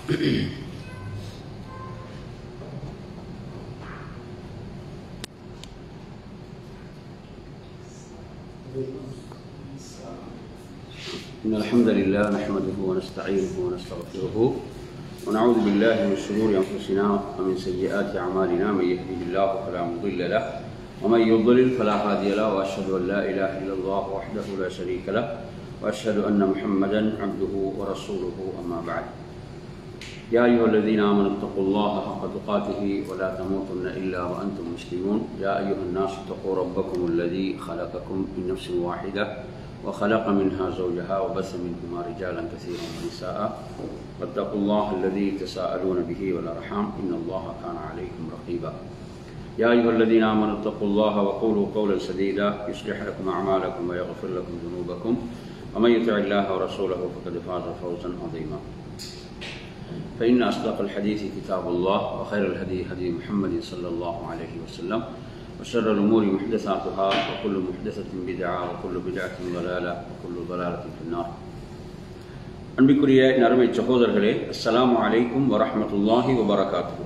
إن الحمد لله نحمده ونستعينه ونستغفره ونعوذ بالله من شرور أنفسنا ومن سيئات أعمالنا من يهده الله فلا مضل له ومن يضلل فلا هادي له وأشهد أن لا إله إلا الله وحده لا شريك له وأشهد أن محمدا عبده ورسوله أما بعد يا أيها الذين آمنوا اتقوا الله حق تقاته ولا تموتن إلا وأنتم مسلمون يا أيها الناس اتقوا ربكم الذي خلقكم من نفس واحدة وخلق منها زوجها وبث منهما رجالا كثيرا ونساء واتقوا الله الذي تساءلون به والأرحام إن الله كان عليكم رقيبا يا أيها الذين آمنوا اتقوا الله وقولوا قولا سديدا يصلح لكم أعمالكم ويغفر لكم ذنوبكم ومن يطع الله ورسوله فقد فاز فوزا عظيما فإن أصدق الحديث كتاب الله وخير الهدي هدي محمد صلى الله عليه وسلم وشر الأمور محدثاتها وكل محدثة بدعة وكل بدعة ضلالة وكل ضلالة في النار. அன்பிற்குரிய நறுமை சகோதரர்களே, அஸ்ஸலாமு அலைக்கும் வரஹ்மத்துல்லாஹி வபரகாத்துஹு.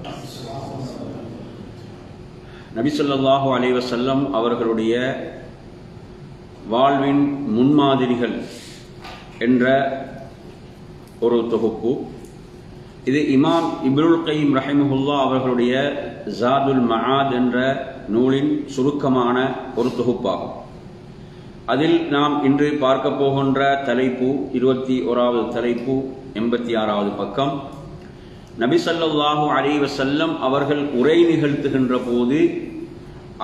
நபி ஸல்லல்லாஹு அலைஹி வஸல்லம் அவர்களுடைய வாழ்வின் முன்மாதிரிகள் என்ற ஒரு தொகுப்பு. இது இமாம் இப்னுல் கய்யிம் ரஹிமஹுல்லாஹ் அவர்களுடைய ஜாதுல் மஆத் என்ற நூலின் சுருக்கமான ஒரு தொகுப்பாகும். அதில் நாம் இன்று பார்க்க போகின்ற தலைப்பு 21வது தலைப்பு 86வது பக்கம். நபி ஸல்லல்லாஹு அலைஹி வஸல்லம் அவர்கள் உரை நிகழ்த்துகின்ற போது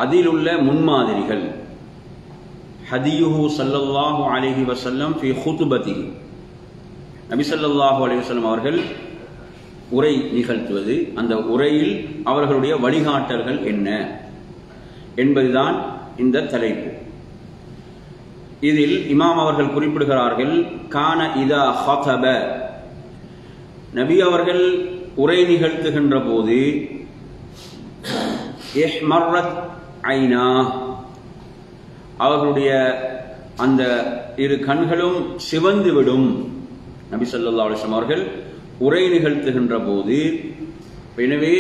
அதில் உள்ள முன்மாதிரிகள். ஹதியுஹு ஸல்லல்லாஹு அலைஹி வஸல்லம் ஃபீ குதுபத்திஹி. நபி ஸல்லல்லாஹு அலைஹி வஸல்லம் அவர்கள் உரை நிகழ்த்துவது, அந்த உரையில் அவர்களுடைய வழிகாட்டல்கள் என்ன என்பதுதான் இந்த தலைப்பு. இதில் இமாம் அவர்கள் குறிப்பிடுகிறார்கள், கான இதா ஹதப, நபி அவர்கள் உரை நிகழ்த்துகின்ற போது இஹ்மர்ரத் ஐனா, அவர்களுடைய அந்த இரு கண்களும் சிவந்துவிடும். நபி ஸல்லல்லாஹு அலைஹி வஸல்லம் அவர்கள் உரை நிகழ்த்துகின்ற போது, எனவே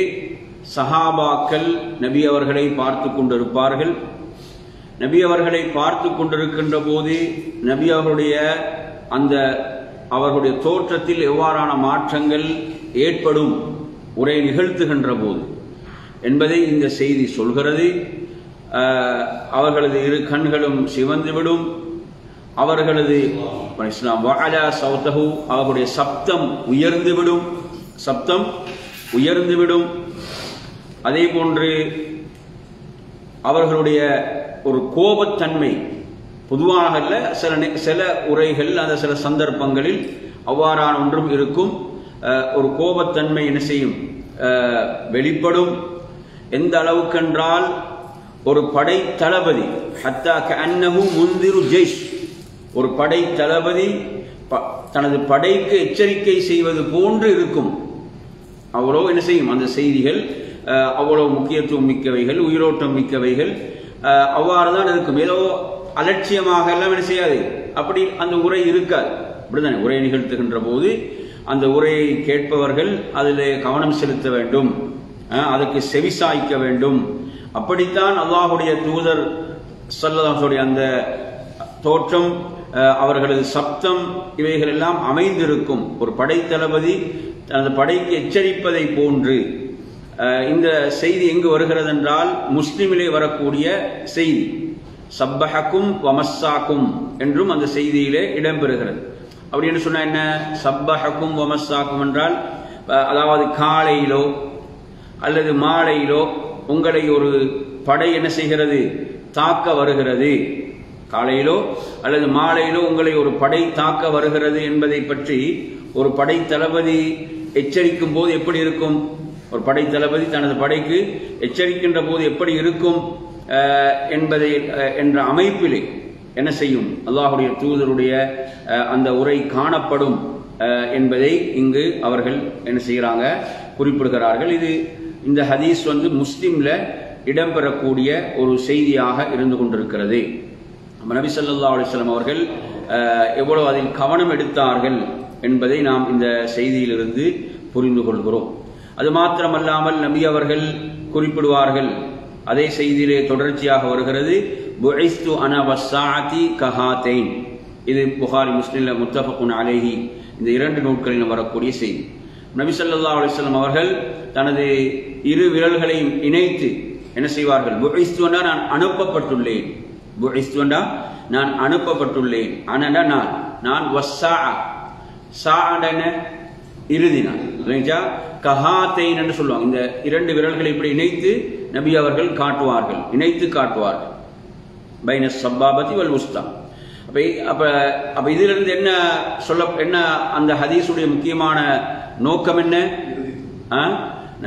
சஹாபாக்கள் நபி அவர்களை பார்த்து கொண்டிருப்பார்கள். நபி அவர்களை பார்த்து கொண்டிருக்கின்ற போது நபி அவர்களுடைய அந்த அவர்களுடைய தோற்றத்தில் எவ்வாறான மாற்றங்கள் ஏற்படும் உரை நிகழ்த்துகின்ற போது என்பதை இந்த செய்தி சொல்கிறது. அவர்களது இரு கண்களும் சிவந்துவிடும். அவர்களது அவர்களுடைய சப்தம் உயர்ந்துவிடும். அதே போன்று அவர்களுடைய ஒரு கோபத்தன்மை, பொதுவாக சில உரைகள் அந்த சில சந்தர்ப்பங்களில் அவ்வாறான ஒன்றும் இருக்கும். ஒரு கோபத்தன்மை என்ன செய்யும், வெளிப்படும். எந்த அளவுக்கென்றால் ஒரு படை தளபதி, ஹத்தா கஅன்னஹு முந்திரு ஜெய்ஷ், ஒரு படை தளபதி தனது படைக்கு எச்சரிக்கை செய்வது போன்று இருக்கும். அவ்வளோ என்ன செய்யும், அந்த செய்திகள் அவ்வளவு முக்கியத்துவம் மிக்கவைகள், உயிரோட்டம் மிக்கவைகள். அவ்வாறு தான் இருக்கும். ஏதோ அலட்சியமாக எல்லாம் என்ன செய்யாது, அப்படி அந்த உரை இருக்காது. அப்படித்தானே, உரை நிகழ்த்துகின்ற போது அந்த உரையை கேட்பவர்கள் அதில் கவனம் செலுத்த வேண்டும், அதற்கு செவிசாய்க்க வேண்டும். அப்படித்தான் அல்லாஹுடைய தூதர் ஸல்லல்லாஹு அலைஹி அந்த தோற்றம், அவர்களது சப்தம், இவைகள் எல்லாம் அமைந்திருக்கும். ஒரு படை தளபதி அந்த படைக்கு எச்சரிப்பதை போன்று. இந்த செய்தி எங்கு வருகிறது என்றால் முஸ்லிமிலே வரக்கூடிய செய்தி. சப்பஹக்கும் வமஸ்ஸாக்கும் என்றும் அந்த செய்தியிலே இடம்பெறுகிறது. அப்படி என்று சொன்னா என்ன, சப்பஹக்கும் வமஸ்ஸாக்கும் என்றால், அதாவது காலையிலோ அல்லது மாலையிலோ உங்களை ஒரு படை என்ன செய்கிறது, தாக்க வருகிறது. காலையிலோ அல்லது மாலையிலோ உங்களை ஒரு படை தாக்க வருகிறது என்பதை பற்றி ஒரு படை தளபதி எச்சரிக்கும் போது எப்படி இருக்கும், ஒரு படை தளபதி தனது படைக்கு எச்சரிக்கின்ற போது எப்படி இருக்கும் என்பதை என்ற அமைப்பிலே என்ன செய்யும், அல்லாஹுடைய தூதருடைய அந்த உரை காணப்படும் என்பதை இங்கு அவர்கள் என்ன செய்கிறாங்க, குறிப்பிடுகிறார்கள். இந்த ஹதீஸ் முஸ்லிம்ல இடம்பெறக்கூடிய ஒரு செய்தியாக இருந்து கொண்டிருக்கிறது. நபி ஸல்லல்லாஹு அலைஹி வஸல்லம் அவர்கள் எவ்வளவு அதில் கவனம் எடுத்தார்கள் என்பதை நாம் இந்த செய்தியிலிருந்து புரிந்து கொள்கிறோம். அது மாத்திரமல்லாமல் நபி அவர்கள் குறிப்பிடுவார்கள், அதே செய்தியிலே தொடர்ச்சியாக வருகிறது, புஇஸ்து அனா வஸ்ஸாஅதி கஹாதைன். இது புகாரி முஸ்லிம்ல முத்தஃபகுன் அலைஹி இந்த 2 நூல்களிலும் வரக்கூடிய செய்தி. நபி ஸல்லல்லாஹு அலைஹி வஸல்லம் அவர்கள் தனது இரு விரல்களையும் இணைத்து என்ன செய்வார்கள்? புஇஸ்து என்றால் நான் அனுப்பப்பட்டுள்ளேன், புஇஸ்து என்றால் நான் அனுப்பப்பட்டுள்ளேன், அனடா நான் வஸ்ஸாஅ சாஅ என்ன இறுதி நாள் இல்லையா? கஹாதைன் என்று சொல்லுவாங்க. இந்த 2 விரல்களை இப்படி இணைத்து நபி அவர்கள் காட்டுவார்கள், இணைத்து காட்டுவார்கள், பைன ஸப்பாபதி வல் உஸ்தா. அப்ப இதிலிருந்து என்ன அந்த ஹதீஸுடைய முக்கியமான நோக்கம் என்ன?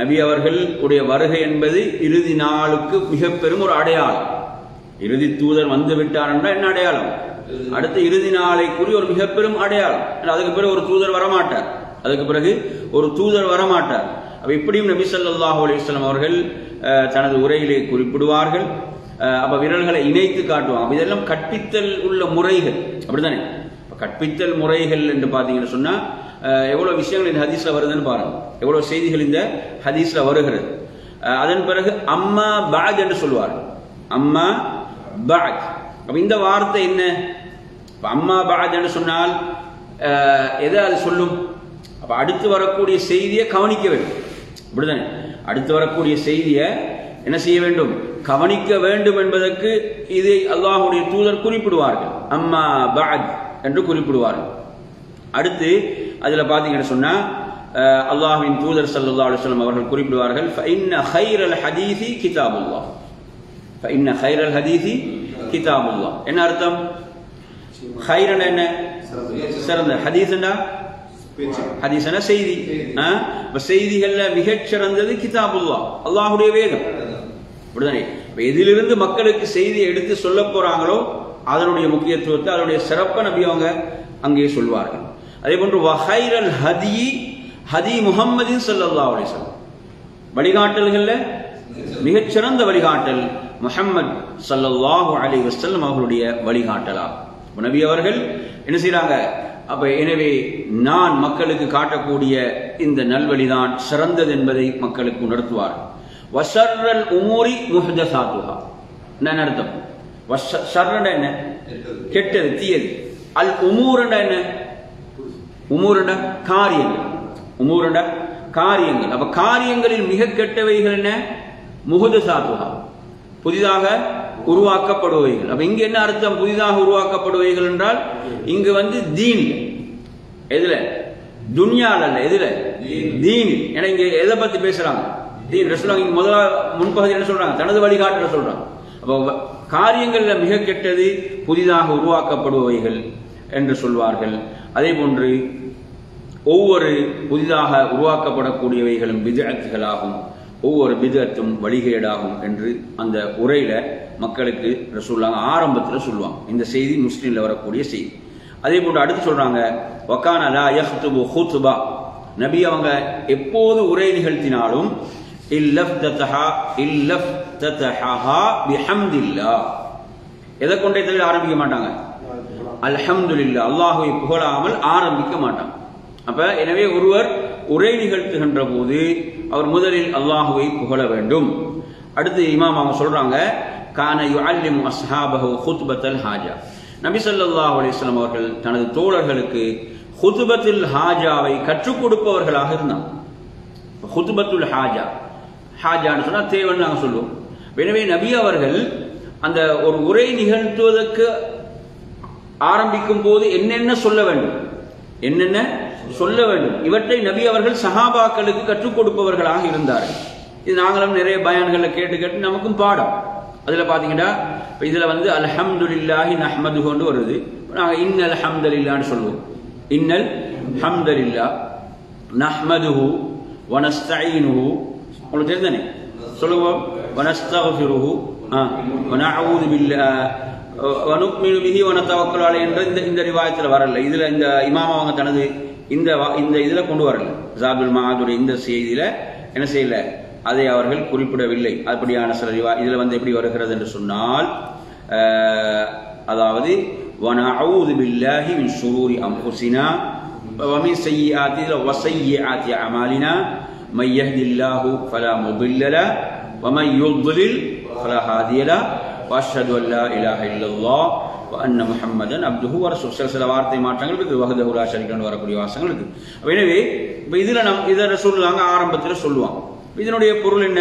நபி அவர்கள் உடைய வருகை என்பது இறுதி நாளுக்கு மிக பெரும் ஒரு அடையாளம். இறுதி தூதர் வந்து விட்டார் என்றால் என்ன அடையாளம்? அடுத்த இறுதி நாளைக்குரிய ஒரு மிக பெரும் அடையாளம். அதுக்கு பிறகு ஒரு தூதர் வரமாட்டார், அப்ப இப்படியும் நபி ஸல்லல்லாஹு அலைஹி வஸல்லம் அவர்கள் தனது உரையிலே குறிப்பிடுவார்கள். அப்ப விரல்களை இணைத்து காட்டுவாங்க. இதெல்லாம் கற்பித்தல் உள்ள முறைகள், அப்படித்தானே? கற்பித்தல் முறைகள் என்று பாத்தீங்கன்னு சொன்னா எவ்வளவு விஷயங்கள் இந்த ஹதீஸ்ல வருதுன்னு பாருங்க, எவ்வளவு செய்திகள் இந்த ஹதீஸ்ல வருகிறது. அதன் பிறகு அம்மா பஅத் என்று சொல்வார்கள், அம்மா பஅத். அப்ப இந்த வார்த்தை என்ன? அம்மா பஅத் என்று சொன்னால் எதை அது சொல்லும்? அப்ப அடுத்து வரக்கூடிய செய்தியை கவனிக்க வேண்டும், அப்படித்தானே? அடுத்து வரக்கூடிய செய்தியை என்ன செய்ய வேண்டும்? கவனிக்க வேண்டும் என்பதற்கு இதை அல்லாஹ்வுடைய தூதர் குறிப்பிடுவார்கள், அம்மா பஅத் என்று குறிப்பிடுவார்கள். அடுத்து அதுல பாத்தீங்கன்னு சொன்னா அல்லாஹ்வின் தூதர் ஸல்லல்லாஹு அலைஹி வஸல்லம் அவர்கள் குறிப்பிடுவார்கள், ஃபஇன்ன கைரல் ஹதீஸி கிதாபுல்லாஹ், ஃபஇன்ன கைரல் ஹதீஸி கிதாபுல்லாஹ். என்ன அர்த்தம்? கைரன் என்ன? சிறந்த. ஹதீஸ்னா ஹதீஸ்னா செய்தி. செய்திகள்ல மிகச் சிறந்தது கிதாபுல்லாஹ், அல்லாஹ்வுடைய வேதம், அப்படிதானே? எதிலிருந்து மக்களுக்கு செய்தியை எடுத்து சொல்ல போறாங்களோ அதனுடைய முக்கியத்துவத்தை, அதனுடைய சிறப்பை நபி அவங்க அங்கே சொல்வார்கள். அதே போன்று வஹைரல் ஹதி ஹதி முஹம்மதின் ஸல்லல்லாஹு அலைஹி வஸல்லம், வழிகாட்டல்கள்ல மிகச்சிறந்த வழிகாட்டல் முஹம்மது ஸல்லல்லாஹு அலைஹி வஸல்லம் அவர்களுடைய வழிகாட்டலாகும். நபி அவர்கள் என்ன செய்யறாங்க? அப்ப எனவே நான் மக்களுக்கு காட்டக்கூடிய இந்த நல்வழிதான் சிறந்தது என்பதை மக்களுக்கு உணர்த்துவார்கள். வஷர்ரல் உமூரி முஹ்தஸாத்துஹா. என்ன அர்த்தம்? ஷர்ரண்டா என்ன? கெட்டது, தீயது. அல் உமூரண்டா என்ன? உமூரண்டா காரியங்கள், உமூரண்டா காரியங்கள். அப்ப காரியங்களில் மிக கெட்டவைகள் என்ன? முஹ்தஸாத்துஹா, புதிதாக உருவாக்கப்படுவைகள். அப்ப இங்க என்ன அர்த்தம்? புதிதாக உருவாக்கப்படுவைகள் என்றால் இங்கு தீன், எதுல? துன்யால அல்ல, எதுல? தீன். ஏன்னா இங்க எதை பத்தி பேசுறாங்க? தீன். ரசூலுல்லாஹ் இங்க முன்பகுதி என்ன சொல்றாங்க? தனது வழிகாட்டல சொல்றாங்க. அப்ப காரியங்கள்ல மிக கெட்டது புதிதாக உருவாக்கப்படுவைகள் என்று சொல்வார்கள். அதே போன்று ஒவ்வொரு புதிதாக உருவாக்கப்படக்கூடியவைகளும் பித்அத்துகளாகும், ஒவ்வொரு பித்அத்தும் வழிகேடாகும் என்று அந்த உரையில மக்களுக்கு ரசூலுல்லாஹ் ஆரம்பத்தில் சொல்லுவாங்க. இந்த செய்தி முஸ்லிம்ல வரக்கூடிய செய்தி. அதே போன்று அடுத்து சொல்றாங்க, வகான லா யஹ்துபு ஹுத்பா. நபி அவங்க எப்போது உரை நிகழ்த்தினாலும் இல்லஃப்ததஹா பிஹம்தில்லாஹ், எதை கொண்டே தவிர ஆரம்பிக்க மாட்டாங்க? அல்ஹம்துலில்லாஹ், அல்லாஹ்வை புகழாமல் ஆரம்பிக்க மாட்டாங்க. அப்ப எனவே ஒருவர் உரை நிகழ்த்துகின்ற போது அவர் முதலில் அல்லாஹ்வை புகழ வேண்டும். அடுத்து இமாம் அவங்க சொல்றாங்க, கான யுஅல்லிமு அஸ்ஹாபஹு குத்பத்தல் ஹாஜா. நபி ஸல்லல்லாஹு அலைஹி வஸல்லம் அவர்கள் தனது தோழர்களுக்கு குத்பத்துல் ஹாஜாவை கற்றுக் கொடுப்பவர்களாக இருந்தாங்க. குத்பத்துல் ஹாஜா, ஹாஜான்னு சொன்னா தேவைன்னு நாங்கள் சொல்லுவோம். எனவே நபி அவர்கள் அந்த ஒரு உரை நிகழ்த்துவதற்கு ஆரம்பிக்கும் போது என்னென்ன சொல்ல வேண்டும், என்னென்ன சொல்ல வேண்டும், இவற்றை நபி அவர்கள் சஹாபாக்களுக்கு கற்றுக் கொடுப்பவர்களாக இருந்தார்கள். இது நாங்களும் நிறைய பயான்களை கேட்டு கேட்டு நமக்கும் பாடம். அதுல பாத்தீங்கன்னா இதுல அல்ஹம்துலில்லாஹி நஹ்மதுஹு வருது. நாங்க இன்னல் ஹம்தலில்லாஹ்னு சொல்லுவோம். இன்னல் ஹம்தலில்லாஹ் நஹ்மதுஹு வ நஸ்தஈனுஹு, உங்களுக்கு தெரியுதானே? சொல்லுவோம். வ நஸ்தக்ஃபிருஹு வ நஊது பில்லாஹ் வ நுக்மினு பிஹி வ நதவக்கலு அலைஹி என்ற இந்த ரிவாயத்துல வரல. இதுல இந்த இமாம் அவங்க தனது இந்த இதுல கொண்டு வரல. ஜாதுல் மஆதுடைய இந்த செய்தியில என்ன செய்யல, அதை அவர்கள் குறிப்பிடவில்லை. அப்படியான சில இதுல எப்படி வருகிறது என்று சொன்னால், அதாவது வனஊது பில்லாஹி மின் ஷுரூரி அன்ஃபுஸினா ومن سيئات وسيئات أعمالنا من يهد الله فلا مضل له ومن يضلل فلا هادي له وأشهد أن لا إله إلا الله وأن محمدا عبده ورسوله. சில வார்த்தை மாற்றங்கள் இருக்கு. வஹதஹு லா ஷரீக லஹு வரக்கூடிய வாசகங்கள் இருக்கு. எனவே இதுல இத ரசூலுல்லாஹ் ஆரம்பத்தில் சொல்லுவாங்க. இதனுடைய பொருள் என்ன?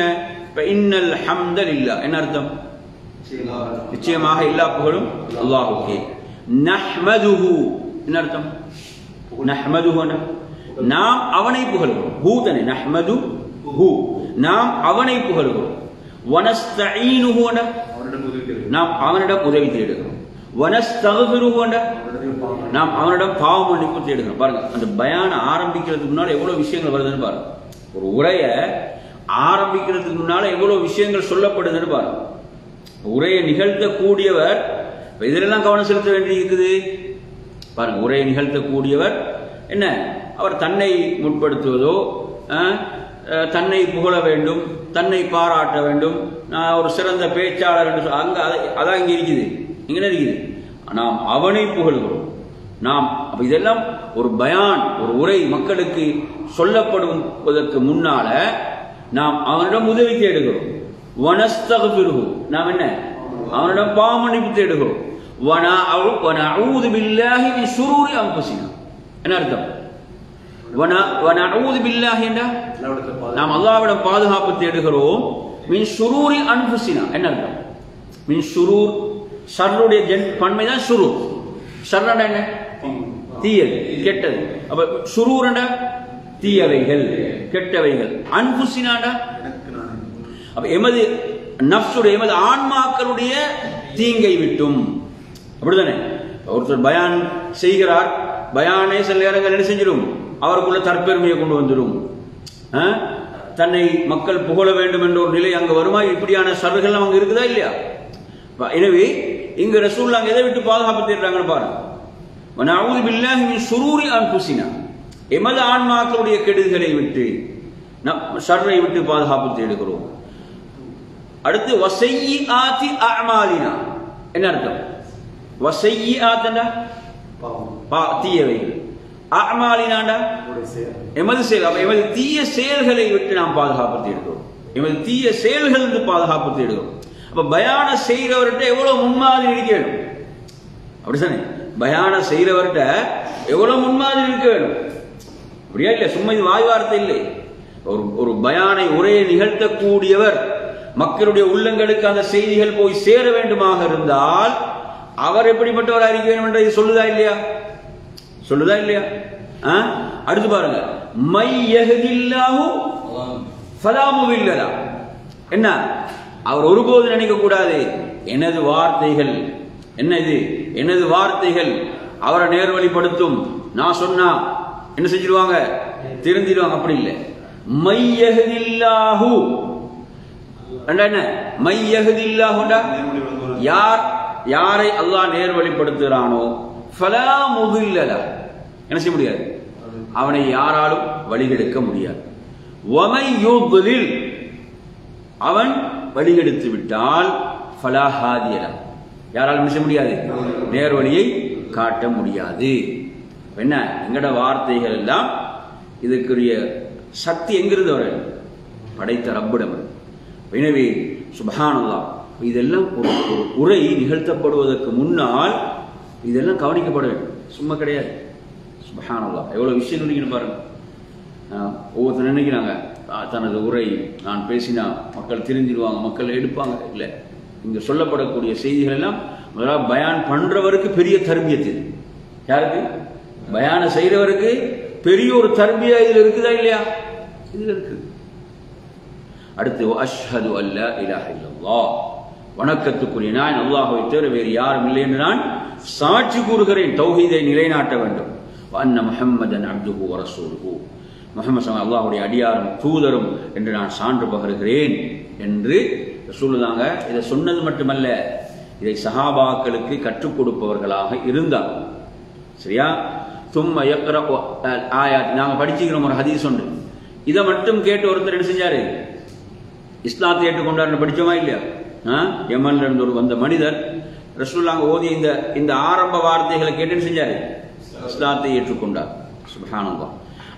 இன்னல் ஹம்தலில்லாஹ் என்ன அர்த்தம்? நிச்சயமாக எல்லா புகழும் அல்லாஹ்வுக்கே. நஹ்மதுஹு என்ன அர்த்தம்? நஹ்மதுஹு நாம் அவனை புகழ்கிறோம். ஹூ தனே நஹ்மதுஹு நாம் அவனை புகழ்கிறோம். வனஸ்தஈனுஹு நாம் அவனிடம் உதவி தேடுகிறோம். வனஸ்தக்ஃபிருஹு நாம் அவனிடம் பாவ மன்னிப்பு தேடுகிறோம். பாருங்க, அந்த பயான ஆரம்பிக்கிறதுக்கு முன்னால எவ்வளவு விஷயங்கள் வருதுன்னு பாருங்க. ஒரு உரைய ஆரம்பிக்கிறதுக்கு முன்னால எவ்வளவு விஷயங்கள் சொல்லப்படுதுன்னு பாருங்க. உரையை நிகழ்த்தக்கூடியவர் இதெல்லாம் கவனம் செலுத்த வேண்டி இருக்குது. பாருங்க, உரையை நிகழ்த்தக்கூடியவர் என்ன, அவர் தன்னை முற்படுத்துவதோ தன்னை புகழ வேண்டும், தன்னை பாராட்ட வேண்டும், ஒரு சிறந்த பேச்சாளர் என்று அங்க அதான் இங்க இருக்குது. இங்க இருக்குது நாம் அவனை புகழ்கிறோம். நாம் இதெல்லாம் ஒரு பயான், ஒரு உரை மக்களுக்கு சொல்லப்படுவதற்கு முன்னால நாம் அவனிடம் உதவி தேடுகிறோம். வனஸ்தக்ஃபிருஹு நாம் என்ன, அவனிடம் பாவ மன்னிப்பு தேடுகிறோம். வனஊது பில்லாஹி மின் ஷுரூரி அன்ஃபுஸினா என்ன அர்த்தம்? வனஊது பில்லாஹி என்றா நாம் அல்லாஹ்விடம் பாதுகாப்பு தேடுகிறோம். மின் ஷுரூரி அன்ஃபுஸினா என்ன அர்த்தம்? மின் ஷுரூர் ஷர்ருடைய பன்மை தான் ஷுரூர். ஷர்ரண்டா என்ன? தீயது, கெட்டது. அப்ப ஷுரூரண்டா தீயவைகள், கெட்டவைகள். அன்ஃபுஸினாண்டா அப்ப எமது நஃப்ஸுடைய எமது ஆன்மாக்களுடைய தீங்கை விட்டும். அப்படித்தானே? ஒருத்தர் பயான் செய்கிறார், பயானே சில நேரங்கள் என்ன செஞ்சிடும், அவருக்குள்ள தற்பெருமையை கொண்டு வந்துடும். தன்னை மக்கள் புகழ வேண்டும் என்ற ஒரு நிலை அங்க வருமா? இப்படியான சர்வர்கள் அங்க இருக்குதா இல்லையா? எனவே இங்க ரசூலுல்லாஹ் எதை விட்டு பாதுகாப்பு தேடுறாங்கன்னு பாருங்க. வனஊது பில்லாஹி மின் ஷுரூரி அன்ஃபுஸினா எமது ஆன்மாக்களுடைய கெடுதிகளை விட்டு, ஷர்ரை விட்டு பாதுகாப்பு தேடுகிறோம். அடுத்து வஸய்யிஆத்தி அஅமாலினா என்ன அர்த்தம்? வஸய்யிஆத்தனா தீயவைகள், அஅமாலினாண்டா எமது செயல். அப்ப எமது தீய செயல்களை விட்டு நாம் பாதுகாப்பு தேடுகிறோம். எமது தீய செயல்கள் இருந்து பாதுகாப்பு தேடுகிறோம். அப்ப பயான செய்கிறவர்கிட்ட எவ்வளவு முன்மாதிரி இருக்க வேண்டும்? அப்படித்தானே? பயான செய்கிறவர்கிட்ட எவ்வளவு முன்மாதிரி இருக்க வேண்டும்? அப்படியா இல்ல? சும்மா இது வாய் வார்த்தை இல்லை. ஒரு பயானை உரையை நிகழ்த்தக்கூடியவர் மக்களுடைய உள்ளங்களுக்கு அந்த செய்திகள் போய் சேர வேண்டுமாக இருந்தால் அவர் எப்படிப்பட்டவர் அறிக்க வேண்டும் என்றதை சொல்லுதா இல்லையா? சொல்லுதா இல்லையா? அடுத்து பாருங்க, மை யஹ்தில்லாஹு ஃபலா முதில்ல லஹு என்ன, அவர் ஒருபோது நினைக்க கூடாது எனது வார்த்தைகள் என்ன, இது எனது வார்த்தைகள் அவரை நேர்வழிப்படுத்தும், நான் சொன்னா என்ன செஞ்சிருவாங்க, திருந்திடுவாங்க. அப்படி இல்லை. மை யஹ்தில்லாஹு என்ன, மை யஹ்தில்லாஹுண்டா யாரை அல்லாஹ் நேர்வழிப்படுத்துகிறானோ ஃபலா முதில்ல லஹு என்ன செய்ய முடியாது, அவனை யாராலும் வழிகெடுக்க முடியாது. வமை யுத்லில் அவன் வழிகெடுத்து விட்டால் ஃபலா ஹாதிய லஹு யாராலும் என்ன செய்ய முடியாது, நேர்வழியை காட்ட முடியாது. என்ன, எங்கட வார்த்தைகள் எல்லாம் இதுக்குரிய சக்தி எங்கிருந்து வர, படைத்த ரப்பிடம். எனவே சுப்ஹானல்லாஹ், இதெல்லாம் ஒரு உரை நிகழ்த்தப்படுவதற்கு முன்னால் இதெல்லாம் கவனிக்கப்பட வேண்டும், சும்மா கிடையாது. சுப்ஹானல்லாஹ், எவ்வளவு விஷயம் நினைக்கணும் பாருங்க. ஒவ்வொருத்தர் நினைக்கிறாங்க தனது உரை நான் பேசினா மக்கள் தெரிஞ்சிடுவாங்க, மக்கள் எடுப்பாங்க. இல்லை, இங்க சொல்லப்படக்கூடிய செய்திகள் எல்லாம் முதலாவது பயான் பண்றவருக்கு பெரிய தர்பியத்து. யாருக்கு? பயான செய்யறவருக்கு பெரிய ஒரு தர்பியா இதுல இருக்குதா இல்லையா? இதுல இருக்கு. அடுத்து அஷ்ஹது அல்லா இலாஹ இல்லல்லாஹ், வணக்கத்துக்குரிய நான் அல்லாஹ்வை தவிர வேறு யாரும் இல்லை என்று நான் சாட்சி கூறுகிறேன். தௌஹீதை நிலைநாட்ட வேண்டும். அன்ன முஹம்மதன் அப்துஹு வ ரசூலுஹு, முஹம்மது ஸல்லல்லாஹு அல்லாஹ்வுடைய அடியாரும் தூதரும் என்று நான் சான்று பகருகிறேன் என்று ரசூலுல்லாஹ் இதை சொன்னது மட்டுமல்ல, இதை சஹாபாக்களுக்கு கற்றுக் கொடுப்பவர்களாக இருந்தார். சரியா? சும்ம யக்ரஉ ஆயாத், நாங்க படிச்சுக்கிறோம் ஒரு ஹதீஸ் உண்டு. இதை மட்டும் கேட்டு ஒருத்தர் என்ன செஞ்சாரு, இஸ்லாத்தை ஏற்றுக்கொண்டார். படிச்சோமா இல்லையா? யமன்ல இருந்து ஒரு வந்த மனிதர் ரசூலுல்லாஹ் ஓதிய இந்த ஆரம்ப வார்த்தைகளை கேட்டு செஞ்சாரு, இஸ்லாத்தை ஏற்றுக்கொண்டார். சுப்ஹானல்லாஹ்.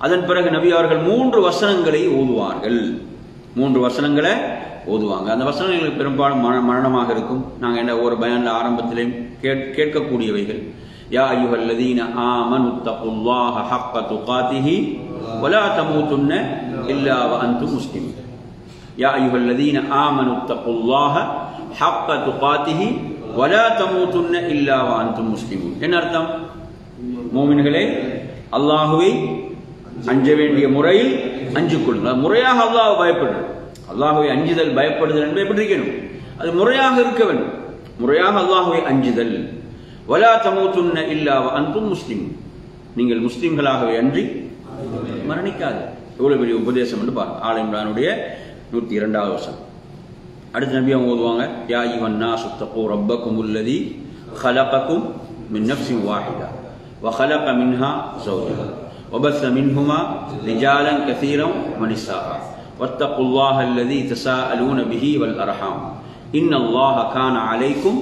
அதன் பிறகு நபி அவர்கள் 3 வசனங்களை ஓதுவார்கள். 3 வசனங்களை ஓதுவாங்க. அந்த வசனங்களுக்கு பெரும்பாலும் மரணமாக இருக்கும். நாங்கள் என்ன ஒரு பயான்ல ஆரம்பத்திலேயும் கேட்கக்கூடியவைகள். யா அய்யுஹல்லதீன ஆமனு தகுல்லாஹ ஹக்க துகாதிஹி வலா தமூதுன்ன இல்லா வ அன்தும் முஸ்லிமூன். யா அய்யுஹல்லதீன ஆமனு தகுல்லாஹ ஹக்க துகாதிஹி வலா தமூதுன்ன இல்லா வ அன்தும் முஸ்லிமூன். என்ன அர்த்தம்? மூமின்களே, அல்லாஹுவை அஞ்ச வேண்டிய முறையில் அஞ்சிக் கொள்ளுங்கள். முறையாக அல்லாஹ் பயப்படுறது. அல்லாஹுவை அஞ்சுதல் பயப்படுதல் என்பது எப்படி இருக்கணும்? அது முறையாக இருக்க வேண்டும். முறையாக அல்லாஹுவை அஞ்சுதல். வலா தமூதுன்ன இல்லா வ அன்தும் முஸ்லிமூன். நீங்கள் முஸ்லிம்களாகவே அன்றி மரணிக்காது. எவ்வளவு பெரிய உபதேசம் என்று பாருங்க. ஆல் இம்ரானுடைய 102வது வசனம். அடுத்த நபி அவங்க ஓதுவாங்க. யா அய்யுஹன் நாஸு தகூ ரப்பக்குமுல்லதீ خلقكم من نفس واحدة وخلق منها زوجها وبث منهما رجالا كثيرا ونساء واتقوا الله الذي تساءلون به والأرحام إن الله كان عليكم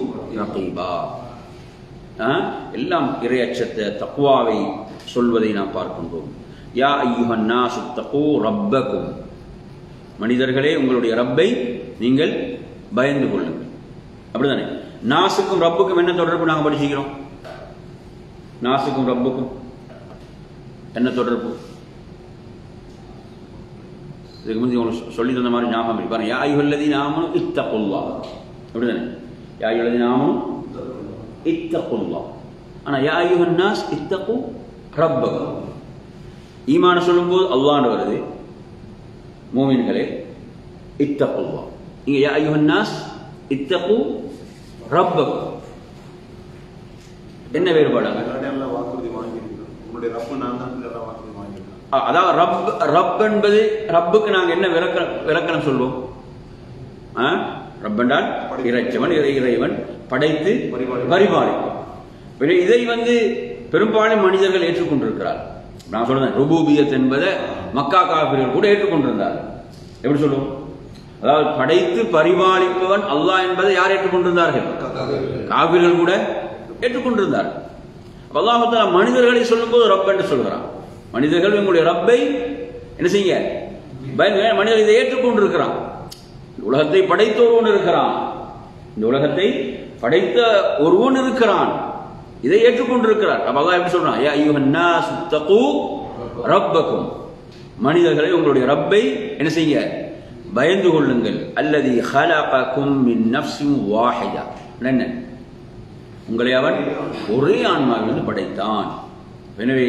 رقيبا. எல்லாம் இறையச்சத்தை தக்வாவை சொல்வதை நாம் பார்க்கின்றோம். யா அய்யுஹன் நாஸு தகூ ரப்பக்கும். மனிதர்களே, உங்களுடைய ரப்பை நீங்கள் பயந்து கொள்ளுங்கள். அப்படிதானே? நாசுக்கும் ரப்புக்கும் என்ன தொடர்பு? நாங்கள் படிச்சுக்கிறோம். நாசுக்கும் ரப்புக்கும் என்ன தொடர்பு? இதுக்கு முந்தைய உங்களுக்கு சொல்லி தந்த மாதிரி ஞாபகம் பாருங்க. யா அய்யுஹல்லதீன ஆமனு இத்தகுல்லாஹ். அப்படிதானே? யா அய்யுஹல்லதீன ஆமனு இத்தகுல்லாஹ். ஆனா யா அய்யுஹன் நாஸ் இத்தகு ரப்பக்கும். ஈமான சொல்லும்போது அல்லாஹ்னு வருது. மூமின்களே இத்தகுல்லாஹ். இங்க யா அய்யுஹன் நாஸ் இத்தகு ரப்பக்கும். என்ன வேறுபாடு? அதாவது ரப் என்பது, ரப்புக்கு நாங்கள் என்ன விளக்கணம் சொல்வோம்? ரப் என்றால் இறைச்சவன், இறைவன், படைத்து பரிபாலிப்பான். இதை பெரும்பாலும் மனிதர்கள் ஏற்றுக்கொண்டிருக்கிறார். நான் சொல்றேன், ருபூபியத் என்பதை மக்கா காபிர்கள் கூட ஏற்றுக்கொண்டிருந்தார். எப்படி சொல்லுவோம்? அதாவது படைத்து பரிபாலிப்பவன் அல்லாஹ் என்பதை யார் ஏற்றுக்கொண்டிருந்தார்கள்? காபிர்கள் கூட ஏற்றுக்கொண்டிருந்தார்கள். அல்லாஹ் தஆலா மனிதர்களை சொல்லும்போது ரப் என்று சொல்கிறான். மனிதர்கள் உங்களுடைய ரப்பை என்ன செய்ய? மனிதர்கள் இதை ஏற்றுக்கொண்டிருக்கிறான். உலகத்தை படைத்த ஒருவன் இருக்கிறான். இந்த உலகத்தை படைத்த ஒருவன் இருக்கிறான். இதை ஏற்றுக்கொண்டிருக்கிறார். அப்ப அல்லாஹ் எப்படி சொல்றான்? யா அய்யுஹன் நாஸ் தகூ ரப்பக்கும். மனிதர்களை உங்களுடைய ரப்பை என்ன செய்ய? பயந்து கொள்ளுங்கள். அல்லதி ஹலகக்கும் மின் நஃப்ஸின் வாஹிதா. என்ன? உங்களை அவன் ஒரே ஆன்மாவிலிருந்து படைத்தான். எனவே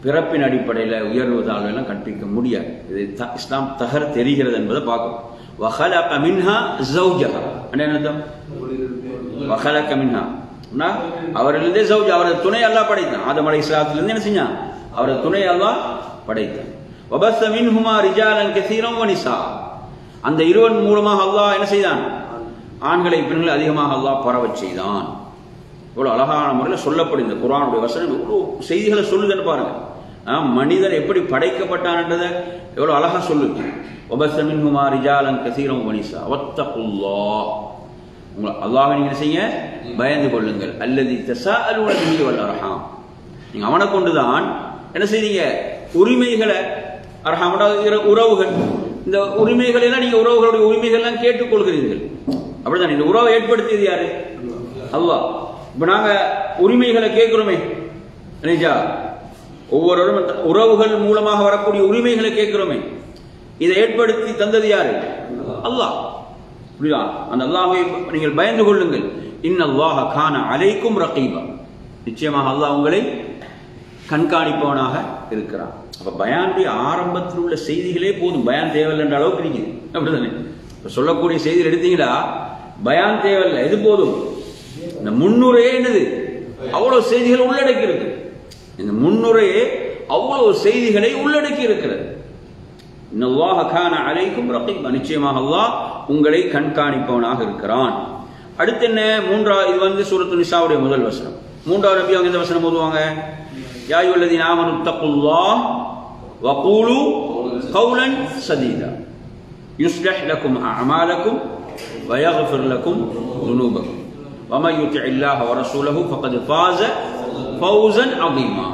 பிறப்பின் அடிப்படையில் உயர்வு தாழ்வெல்லாம் கற்பிக்க முடியாது. இது இஸ்லாம் தகர் தெரிகிறது என்பதை பார்க்கும். வஹலக மின்ஹா ஸௌஜஹா. என்ன அர்த்தம்? வஹலக மின்ஹா அவரிலிருந்தே ஸௌஜ், அவரது துணை அல்லாஹ் படைத்தான். ஆதம் அலைஹிஸ்ஸலாத்திலிருந்து என்ன செஞ்சான்? அவரது துணை அல்லாஹ் படைத்தான். வபஸ்ஸ மின்ஹுமா ரிஜாலன் கஸீரன் வ நிஸா. அந்த இருவன் மூலமாக அல்லாஹ் என்ன செய்தான்? ஆண்களை பெண்களை அதிகமாக அல்லாஹ் பரவச் செய்தான். இவ்வளவு அழகான முறையில் சொல்லப்படும் இந்த குர்ஆனுடைய வசனம் இவ்வளவு செய்திகளை சொல்லுதுன்னு பாருங்க. மனிதன் எப்படி படைக்கப்பட்டான் என்றதை எவ்வளவு அழகா சொல்லுது. வபஸ்ஸ மின்ஹுமா ரிஜாலன் கஸீரன் வ நிஸா வத்தகுல்லாஹ். அல்லாஹ்வை நீங்க செய்ய பயந்து கொள்ளுங்கள். அல்லதி தஸாஅலூன பிஹி வல் அர்ஹாம். நீங்க அவனை கொண்டுதான் என்ன செய்றீங்க? உரிமைகளை, அர்ஹாம் உறவுகள், இந்த உரிமைகள் எல்லாம் நீங்க உறவுகளுடைய உரிமைகள் எல்லாம் கேட்டுக்கொள்கிறீர்கள். அப்படிதான். இந்த உறவை ஏற்படுத்தியது யாரு? அல்லாஹ். இப்ப நாங்க உரிமைகளை கேட்கிறோமே, நிஜா ஒவ்வொருவரும் உறவுகள் மூலமாக வரக்கூடிய உரிமைகளை கேட்கிறோமே, இதை ஏற்படுத்தி தந்தது யாரு? அல்லாஹ். புரியுதா? அந்த அல்லாஹ்வை நீங்கள் பயந்து கொள்ளுங்கள். இன்னல்லாஹ கான அலைக்கும் ரகீபா. நிச்சயமாக அல்லாஹ் உங்களை கண்காணிப்பவனாக இருக்கிறான். அப்ப பயானுடைய ஆரம்பத்தில் உள்ள செய்திகளே போதும். பயான் தேவையில்லை என்ற அளவுக்கு இருக்குது. அப்படிதானே? இப்ப சொல்லக்கூடிய செய்திகள் எடுத்தீங்களா, பயான் தேவையில்லை, எது போதும்? இந்த முன்னுரையே என்னது? அவ்வளவு செய்திகள் உள்ளடக்கி இருக்கு. இந்த முன்னுரையே அவ்வளவு செய்திகளை உள்ளடக்கி இருக்கிறது. இன்னல்லாஹ கான அலைக்கும் ரகீபா. நிச்சயமாக அல்லாஹ் உங்களை கண்காணிப்பவனாக இருக்கிறான். அடுத்து என்ன? மூன்றாவது, இது சூரத்து நிசாவுடைய முதல் வசனம். மூன்றாவது நபி அவங்க இந்த வசனம் ஓதுவாங்க. யா அய்யுஹல்லதீன ஆமனு தக்குல்லாஹ் வகூலு கௌலன் சதீதா யுஸ்லிஹ் லக்கும் அஅமாலக்கும் வயக்ஃபிர் லக்கும் ذுனூபக்கும் வமன் யுத்திஇல்லாஹ வரசூலஹு ஃபகத் ஃபாஸ ஃபௌஸன் அதீமா.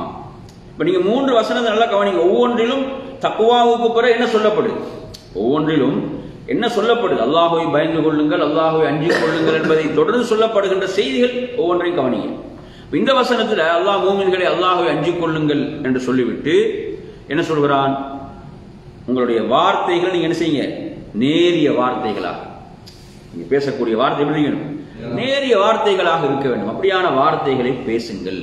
இப்ப நீங்க 3 வசனத்தை நல்லா கவனிங்க. ஒவ்வொன்றிலும் தக்வாவுக்கு பிறகு என்ன சொல்லப்படுது, ஒவ்வொன்றிலும் என்ன சொல்லப்படுது, அல்லாஹ்வை பயந்து கொள்ளுங்கள், அல்லாஹ்வை அஞ்சிக் கொள்ளுங்கள் என்பதை தொடர்ந்து சொல்லப்படுகின்ற செய்திகள் ஒவ்வொன்றையும் கவனிங்க. இந்த வசனத்துல அல்லாஹ் மூமின்களை அல்லாஹ்வை அஞ்சிக் கொள்ளுங்கள் என்று சொல்லிவிட்டு என்ன சொல்கிறான், உங்களுடைய வார்த்தைகள் நீங்க என்ன செய்யுங்க, நேரிய வார்த்தைகளாக, நீங்க பேசக்கூடிய வார்த்தை எப்படி இருக்கணும், நேரிய வார்த்தைகளாக இருக்க வேண்டும். அப்படியான வார்த்தைகளை பேசுங்கள்.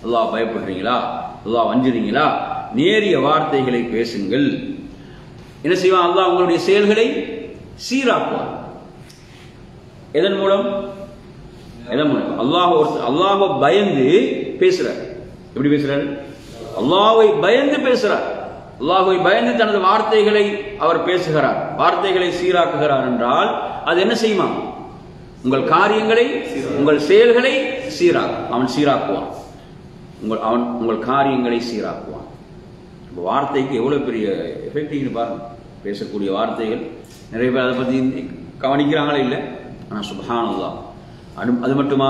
அல்லாஹ் பயப்படுறீங்களா, அல்லாஹ் அஞ்சுறீங்களா, நேரிய வார்த்தைகளை பேசுங்கள். என்ன செய்வான், அல்லாஹ் உங்களுடைய செயல்களை சீராக்குவார். எதன் மூலம், எதன் மூலம், அல்லாஹ்வை பயந்து பேசுறார். எப்படி பேசுறார், அல்லாஹ்வை பயந்து பேசுறார். அல்லாஹ்வை பயந்து தனது வார்த்தைகளை அவர் பேசுகிறார், வார்த்தைகளை சீராக்குகிறார் என்றால் அது என்ன செய்யுமா, உங்கள் காரியங்களை, உங்கள் செயல்களை அவன் சீராக்குவான். உங்கள் காரியங்களை சீராக்குவான். வார்த்தைக்கு எவ்வளவு பெரிய எஃபெக்டிவ்னு பாருங்க. பேசக்கூடிய வார்த்தைகள் நிறைய பேர் அதை பத்தி கவனிக்கிறாங்களே இல்லை. ஆனா சுப்ஹானல்லாஹ், அது மட்டுமா,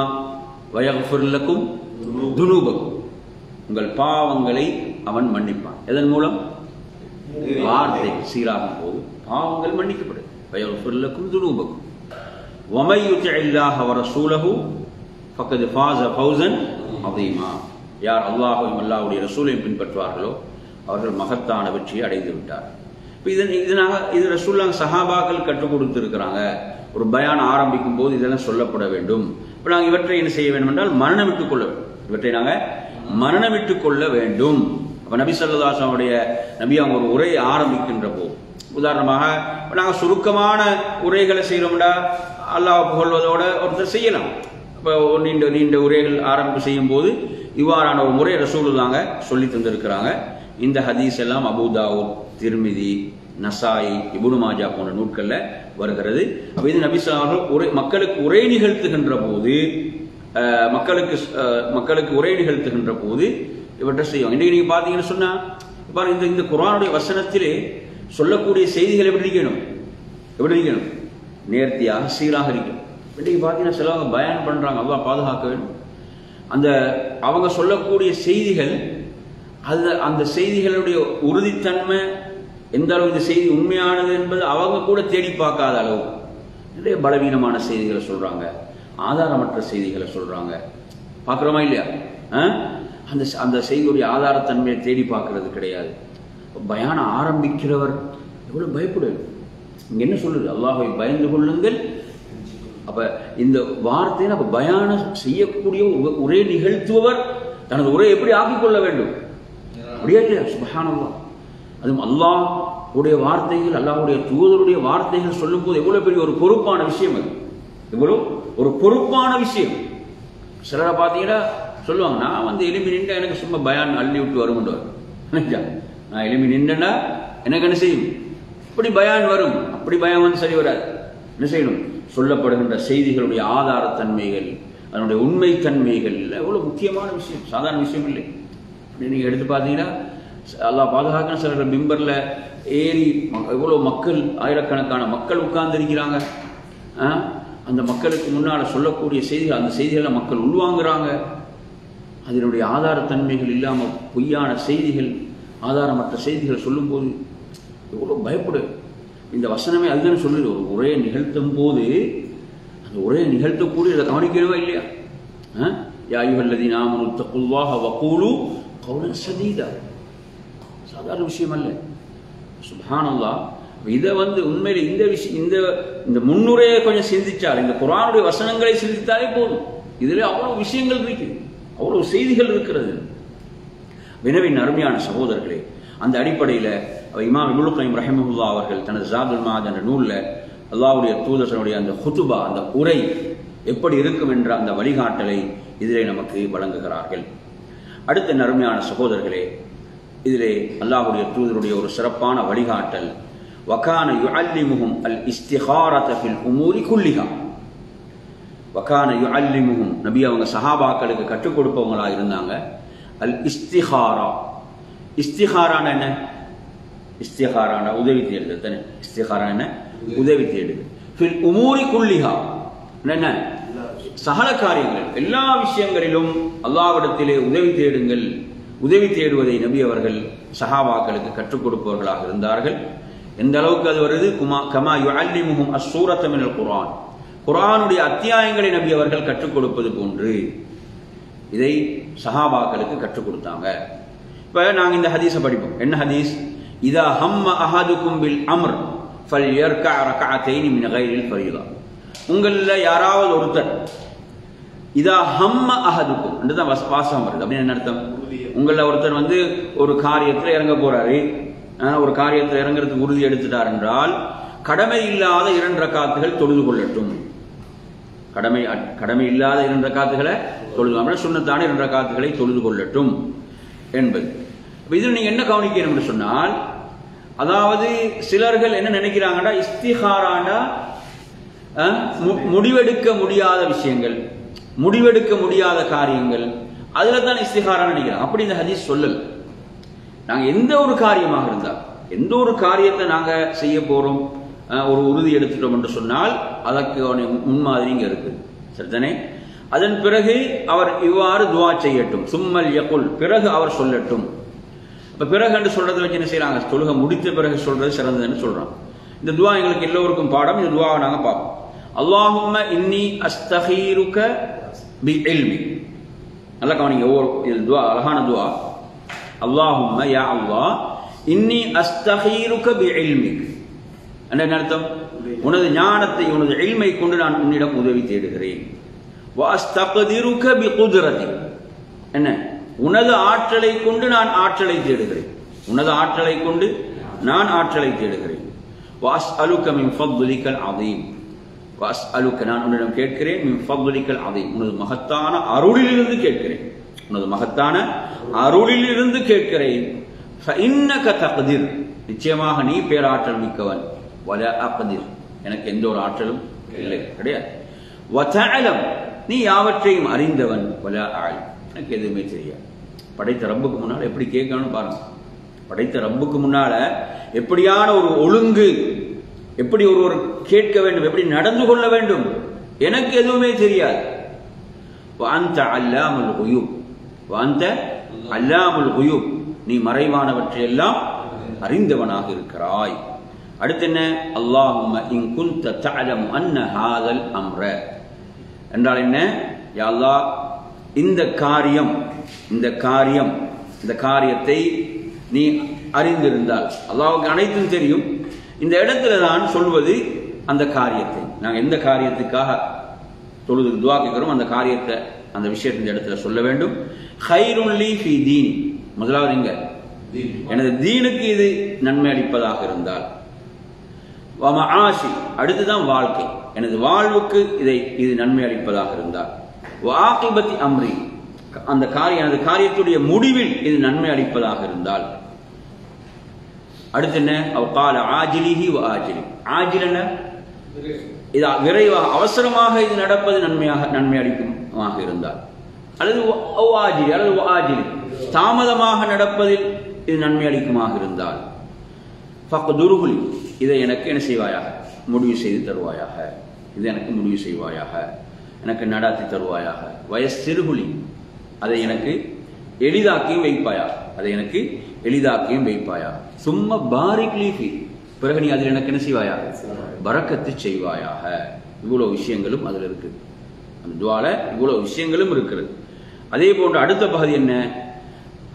வயக்ஃபிர் லக்கும் துனூபக்கும், உங்கள் பாவங்களை அவன் மன்னிப்பான். எதன் மூலம், வார்த்தை சீராகும் போது பாவங்கள் மன்னிக்கப்படும். வயக்ஃபிர் லக்கும் துனூபக்கும் வமை யுத்திஇல்லாஹ வ ரசூலஹு ஃபக்கத் ஃபாஸ ஃபௌஸன் அதீமா. யார் அல்லாஹ்வையும் அல்லாஹ்வுடைய ரசூலையும் பின்பற்றுவார்களோ அவர்கள் மகத்தான வெற்றியை அடைந்து விட்டார். இது ரசூலுல்லாஹ் சஹாபாக்கள் கற்றுக் கொடுத்திருக்கிறாங்க. ஒரு பயான் ஆரம்பிக்கும் போது இதெல்லாம் சொல்லப்பட வேண்டும். இப்போ நாங்கள் இவற்றை என்ன செய்ய வேண்டும் என்றால் மரணமிட்டுக் கொள்ள வேண்டும். இவற்றை நாங்கள் மரணமிட்டுக் கொள்ள வேண்டும். அப்ப நபி ஸல்லல்லாஹு அலைஹி வஸல்லம் நபி அவங்க ஒரு உரையை ஆரம்பிக்கின்ற போது, உதாரணமாக நாங்கள் சுருக்கமான உரைகளை செய்யறோம்டா அல்லாஹ் புகழ்வதோட ஒருத்தர் செய்யலாம். இப்போ நீண்ட உரைகள் ஆரம்பிப்பு செய்யும் போது இவ்வாறான ஒரு முறை ரசூலுல்லாஹ் சொல்லி தந்திருக்கிறாங்க. இந்த ஹதீஸ் எல்லாம் அபூ தாவூத், திர்மிதி, நசாயி, இப்னு மாஜா போன்ற நூட்கள்ல வருகிறது. அப்ப இது நபி ஸல்லல்லாஹு அலைஹி வஸல்லம் மக்களுக்கு உரை நிகழ்த்துகின்ற போது, மக்களுக்கு உரை நிகழ்த்துகின்ற போது இவற்றை செய்வாங்க. இன்றைக்கு நீங்க பாத்தீங்கன்னு சொன்னா பாருங்க, இந்த குர்ஆனுடைய வசனத்திலே சொல்லக்கூடிய செய்திகள் எப்படி இருக்கணும், நேர்த்தியாக சீராக இருக்கணும். இன்றைக்கு பாத்தீங்கன்னா சிலவங்க பயான் பண்றாங்க, அல்லாஹ் பாதுகாக்க வேண்டும். அவங்க சொல்லக்கூடிய செய்திகள், அந்த செய்திகளுடைய உறுதித்தன்மை எந்த அளவு, இந்த செய்தி உண்மையானது என்பது அவங்க கூட தேடி பார்க்காத அளவு நிறைய பலவீனமான செய்திகளை சொல்றாங்க, ஆதாரமற்ற செய்திகளை சொல்றாங்க. பார்க்கிறோமா இல்லையா? அந்த செய்தியுடைய ஆதாரத்தன்மையை தேடி பார்க்கறது கிடையாது. பயான ஆரம்பிக்கிறவர் எவ்வளவு பயப்படுது. இங்க என்ன சொல்லுது, அல்லாஹ்வை பயந்து கொள்ளுங்கள். அப்ப இந்த வார்த்தையை அப்ப பயான செய்யக்கூடிய உரை நிகழ்த்துபவர் தனது உரை எப்படி ஆக்கிக் கொள்ள வேண்டும், அப்படியே இல்லையா? சுப்ஹானல்லாஹ். அதுவும் அல்லாஹ் உடைய வார்த்தைகள், அல்லாஹ்வுடைய தூதருடைய வார்த்தைகள் சொல்லும் போது எவ்வளவு பெரிய ஒரு பொறுப்பான விஷயம். அது எவ்வளவு ஒரு பொறுப்பான விஷயம். சிலரை பார்த்தீங்கன்னா சொல்லுவாங்க, நான் எலும்பி நின்ற எனக்கு சும்மா பயான் அள்ளி விட்டு வரும்ன்றவர். நான் எலும்பி நின்றேன்னா எனக்கு என்ன செய்யும், அப்படி பயான் வரும். அப்படி பயான் சரி வராது. என்ன செய்யணும், சொல்லப்படுகின்ற செய்திகளுடைய ஆதாரத்தன்மைகள், அதனுடைய உண்மைத்தன்மைகள் எவ்வளவு முக்கியமான விஷயம், சாதாரண விஷயம் இல்லை. நீங்க எடுத்து பார்த்தீங்கன்னா அல்லாஹ் பாதுகாக்கணும், சில மிம்பர்ல ஏறி எவ்வளவு மக்கள், ஆயிரக்கணக்கான மக்கள் உட்கார்ந்து இருக்கிறாங்க. அந்த மக்களுக்கு முன்னால சொல்லக்கூடிய செய்திகள், அந்த செய்திகளை மக்கள் உள்வாங்குறாங்க. அதனுடைய ஆதாரத்தன்மைகள் இல்லாம பொய்யான செய்திகள், ஆதாரமற்ற செய்திகள் சொல்லும் போது எவ்வளவு பயப்படு. இந்த வசனமே அதுதான் சொல்லுது. ஒரு உரையை நிகழ்த்தும் போது அந்த உரையை நிகழ்த்தக்கூடிய இதை கவனிக்கணுமா இல்லையா? யா அய்யுஹல்லதீன ஆமனூ தக்குல்லாஹ வகூலு கௌலன் சதீதா. சாதாரண விஷயம் அல்ல. சுப்ஹானல்லாஹ். இதை உண்மையில இந்த விஷயம், இந்த முன்னுரையை கொஞ்சம் சிந்திச்சால், இந்த குர்ஆனுடைய வசனங்களை சிந்தித்தாலே போதும். இதுல அவ்வளவு விஷயங்கள் இருக்கு, அவ்வளவு செய்திகள் இருக்கிறது. வினவின் அருமையான சகோதரர்களே, அந்த அடிப்படையில் இமாம் இப்னு கய்யிம் ரஹிமஹுல்லாஹ் அவர்கள் தனது ஸாதுல் மஆத் என்ற நூலில் அல்லாஹ்வுடைய தூதருடைய அந்த குதுபா, அந்த உரை எப்படி இருக்கும் என்ற அந்த வழிகாட்டலை இதிலே நமக்கு வழங்குகிறார்கள். அடுத்த அருமையான சகோதரர்களே, இதிலே அல்லாஹ்வுடைய தூதருடைய ஒரு சிறப்பான வழிகாட்டல், வகான யுஅல்லிமுஹும் அல் இஸ்திகாரத ஃபில் உமூரி குல்லிஹா. வகான யுஅல்லிமுஹும், நபி அவங்க சஹாபாக்களுக்கு கற்றுக் கொடுப்பவங்களாக இருந்தாங்க. அல் இஸ்திகாரா. இஸ்திகாரான என்ன? இஸ்திகாரான உதவி தேடுதல் தானே. இஸ்திகாரா என்ன? உதவி தேடுதல். ஃபில் உமூரி குல்லிஹா என்ன? சகல காரியங்கள், எல்லா விஷயங்களிலும் அல்லாஹ்விடத்திலே உதவி தேடுங்கள். உதவி தேடுவதை நபி அவர்கள் சஹாபாக்களுக்கு கற்றுக் கொடுப்பவர்களாக இருந்தார்கள். எந்த அளவுக்கு அது வருது? கமா யுஅல்லிமுஹும் அஸ்ஸூரத மினல் குர்ஆன், குர்ஆனுடைய அத்தியாயங்களை நபி அவர்கள் கற்றுக் கொடுப்பது போன்று இதை சஹாபாக்களுக்கு கற்றுக் கொடுத்தாங்க. இப்ப நாங்க இந்த ஹதீஸை படிப்போம். என்ன ஹதீஸ்? இதா ஹம்ம அஹதுக்கும் பில் அம்ர் ஃபல்யர்கஅ ரக்அத்தைன் மின் கைரில் ஃபரீதா. உங்கள யாராவது ஒருத்தர் இதா ஹம்ம அஹதுக்கும் என்றுதான் வாசகம் வருது. அப்படின்னு என்ன அர்த்தம்? உங்கள ஒருத்தர் ஒரு காரியத்தில் இறங்க போறாரு, ஒரு காரியத்தில் இறங்குறதுக்கு உறுதி எடுத்துட்டார் என்றால் கடமை இல்லாத 2 ரக்காத்துகள் தொழுது கொள்ளட்டும். கடமை இல்லாத 2 ரக்காத்துகளை தொழுது, சுன்னத்தான 2 ரக்காத்துகளை தொழுது கொள்ளட்டும் என்பது. இதில் நீங்க என்ன கவனிக்கணும் என்று சொன்னால், அதாவது சிலர்கள் என்ன நினைக்கிறாங்கன்னா, இஸ்திகாராண்டா முடிவெடுக்க முடியாத விஷயங்கள், முடிவெடுக்க முடியாத காரியங்கள், அதுல தான் இஸ்திகாரா நினைக்கிறாங்க. அப்படி இந்த ஹதீஸ் சொல்லல. நாங்க எந்த ஒரு காரியமாக இருந்தால், எந்த ஒரு காரியத்தை நாங்க செய்ய போறோம், ஒரு உறுதி எடுத்துட்டோம் என்று சொன்னால் அதற்கு முன்மாதிரி இங்க இருக்கு. சரிதானே? அதன் பிறகு அவர் இவ்வாறு துவா செய்யட்டும். சும்மல் யகுல், பிறகு அவர் சொல்லட்டும். இப்ப பிறகு என்று சொல்றதை வச்சு என்ன செய்யறாங்க? தொழுகை முடித்த பிறகு சொல்றது சிறந்ததுன்னு சொல்றாங்க. இந்த துவா எங்களுக்கு எல்லோருக்கும் பாடம். இந்த துவாவை நாங்க பார்ப்போம். அல்லாஹும்ம இன்னி அஸ்தகீருக பி இல்மி. நல்லா கவனிங்க, ஒவ்வொரு துவா அழகான துவா. அல்லாஹும்ம யா அல்லாஹ் இன்னி அஸ்தகீருக பி இல்மி. என்ன அர்த்தம்? உனது ஞானத்தை, உனது இல்மை கொண்டு நான் உன்னிடம் உதவி தேடுகிறேன். வஅஸ்தக்திருக பி குத்ரதி. என்ன? உனது ஆற்றலை கொண்டு நான் ஆற்றலை தேடுகிறேன். உனது ஆற்றலை கொண்டு நான் ஆற்றலை தேடுகிறேன். வஅஸ்அலுக மின் ஃபத்லிகல் அதீம். வஅஸ்அலுக, நான் உன்னிடம் கேட்கிறேன், மின் ஃபத்லிகல் அதீம், உனது மகத்தான அருளிலிருந்து கேட்கிறேன். உனது மகத்தான அருளிலிருந்து கேட்கிறேன். ஃபஇன்னக தக்திர், நிச்சயமாக நீ பேராற்றல் மிக்கவன். வலா அக்திர், எனக்கு எந்த ஒரு ஆற்றலும் இல்லை, கிடையாது. வதஅலம், நீ யாவற்றையும் அறிந்தவன். வலா அஅலம், எனக்கு எதுவுமே தெரியாது. படைத்த ரப்புக்கு முன்னால எப்படி கேட்கணும்னு பாருங்க. படைத்த ரப்புக்கு முன்னால எப்படியான ஒரு ஒழுங்கு, எப்படி ஒருவர் கேட்க வேண்டும், எப்படி நடந்து கொள்ள வேண்டும், எனக்கு எதுவுமே தெரியாது. வஅன்த அல்லாமுல் குயூப், வஅன்த அல்லாமுல் குயூப், நீ மறைவானவற்றை எல்லாம் அறிந்தவனாக இருக்கிறாய். அடுத்து என்ன? அல்லாஹும்ம இன் குன்த தஅலமு அன்ன ஹாதல் அம்ர என்றால் என்ன? யா அல்லாஹ், இந்த காரியத்தை நீ அறிந்திருந்தால், அல்லாஹ்வுக்கு அனைத்தும் தெரியும், இந்த இடத்துல தான் சொல்வது அந்த காரியத்தை. நாங்கள் எந்த காரியத்துக்காக தொழுது துவா கேட்கிறோம், அந்த காரியத்தை, அந்த விஷயத்தை இந்த இடத்துல சொல்ல வேண்டும். ஹைருன் லீ ஃபீ தீனி, முதலாவது இங்க எனது தீனுக்கு இது நன்மை அளிப்பதாக இருந்தால். வமஆஷி, அடுத்துதான் வாழ்க்கை, எனது வாழ்வுக்கு இது நன்மை அளிப்பதாக இருந்தால். வஆகிபத்தி அம்ரி, அந்த எனது காரியத்துடைய முடிவில் இது நன்மை அளிப்பதாக இருந்தால். அடுத்து என்ன? அவர் கால ஆஜிலிஹி வ ஆஜிலி. ஆஜிலன இது விரைவாக, அவசரமாக இது நடப்பது நன்மை அளிக்குமாக இருந்தால், அல்லது ஆஜிலி அல்லது ஆஜிலி, தாமதமாக நடப்பதில் இது நன்மை அளிக்குமாக இருந்தால். ஃபக்துருஹுல், இதை எனக்கு என்ன செய்வாயாக? முடிவு செய்து தருவாயாக. இதை எனக்கு முடிவு செய்வாயாக, எனக்கு நடாத்தி தருவாயாக. வயஸ்திருகுலி, அதை எனக்கு எளிதாக்கியும் வைப்பாயாக, அதை எனக்கு எளிதாக்கியும் வைப்பாயாக. சும்மா பாரிக் லீஃபி, பிறகு நீ அதில் எனக்கு என்ன செய்வாயாக? பரக்கத்து செய்வாயாக. இவ்வளவு விஷயங்களும் அதில் இருக்கு. அந்த துவால இவ்வளவு விஷயங்களும் இருக்கிறது. அதே போன்று அடுத்த பகுதி என்ன?